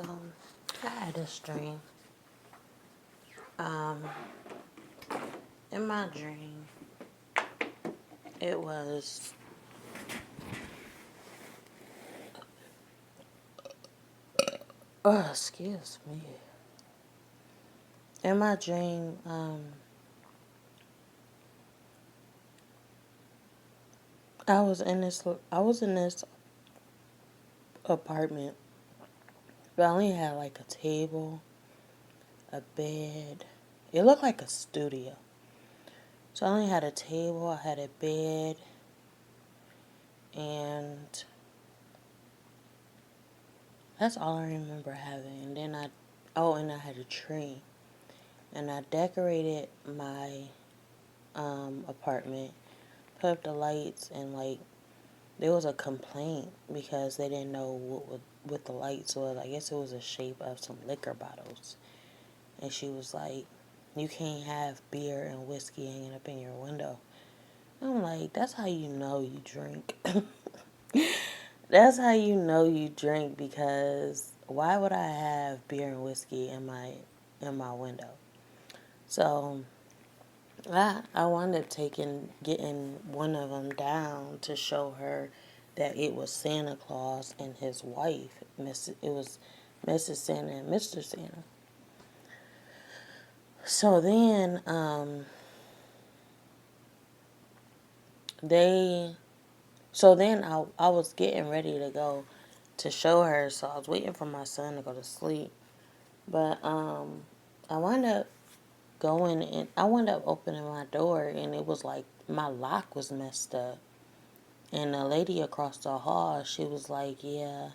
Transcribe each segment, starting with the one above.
So, I had this dream. In my dream, it was, excuse me. In my dream, I was in this apartment, but I only had like a table, a bed. It looked like a studio. So I only had a table, I had a bed, and that's all I remember having. And then and I had a tree. And I decorated my apartment, put up the lights, and like there was a complaint because they didn't know what the lights was. I guess it was a shape of some liquor bottles. And she was like, "You can't have beer and whiskey hanging up in your window." I'm like, that's how you know you drink. That's how you know you drink, because why would I have beer and whiskey in my window? So I wound up getting one of them down to show her that it was Santa Claus and his wife. It was Mrs. Santa and Mr. Santa. So then, I was getting ready to go to show her. So I was waiting for my son to go to sleep. But, I wound up I wound up opening my door, and it was like my lock was messed up. And the lady across the hall, she was like, yeah,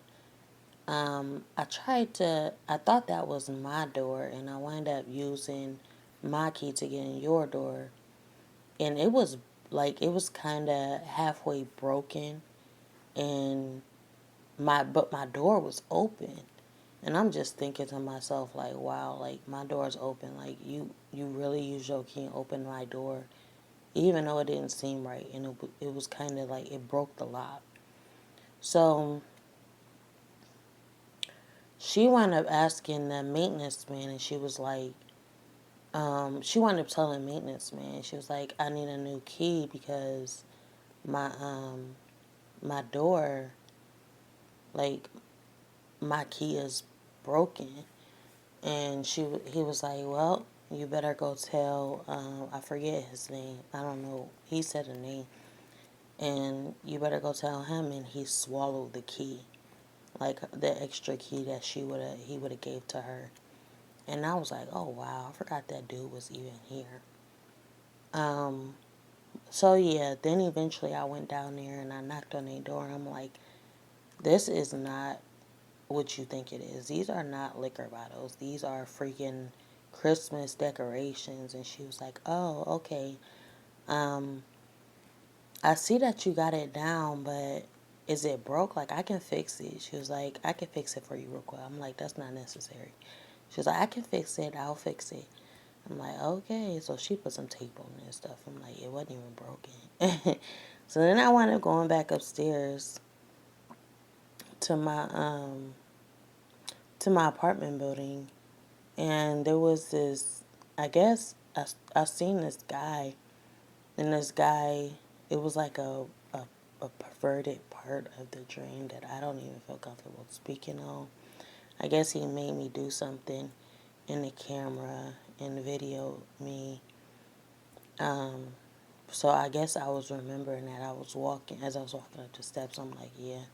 I thought that was my door, and I wound up using my key to get in your door. And it was kind of halfway broken, and but my door was open. And I'm just thinking to myself, like, wow, like, my door's open. Like, you really use your key and open my door, even though it didn't seem right. And it was kind of like it broke the lock. So she wound up asking the maintenance man, and she was like, she wound up telling the maintenance man, she was like, I need a new key because my door, like, my key is broken. And he was like, well, you better go tell, I forget his name. I don't know. He said a name. And you better go tell him, and he swallowed the key. Like, the extra key that he would have gave to her. And I was like, oh, wow, I forgot that dude was even here. So, yeah, then eventually I went down there and I knocked on their door. I'm like, this is not what you think it is. These are not liquor bottles. These are freaking Christmas decorations. And she was like, oh, okay. I see that you got it down, but is it broke? Like, I can fix it. She was like, I can fix it for you real quick. I'm like, that's not necessary. She was like, I can fix it. I'll fix it. I'm like, okay. So she put some tape on it and stuff. I'm like, it wasn't even broken. So then I wound up going back upstairs to my apartment building, and there was this, I guess, I seen this guy, and this guy, it was like a perverted part of the dream that I don't even feel comfortable speaking on. I guess he made me do something in the camera and videoed me. So I guess I was remembering that as I was walking up the steps, I'm like, yeah,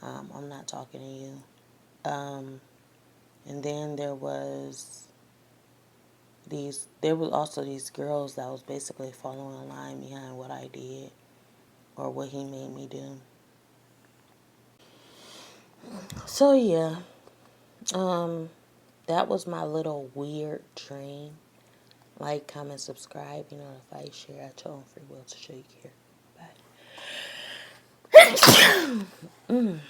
I'm not talking to you. And then there was also these girls that was basically following a line behind what I did or what he made me do. So yeah, that was my little weird dream. Like, comment, subscribe, notify, share at your own free will to show you care. Bye.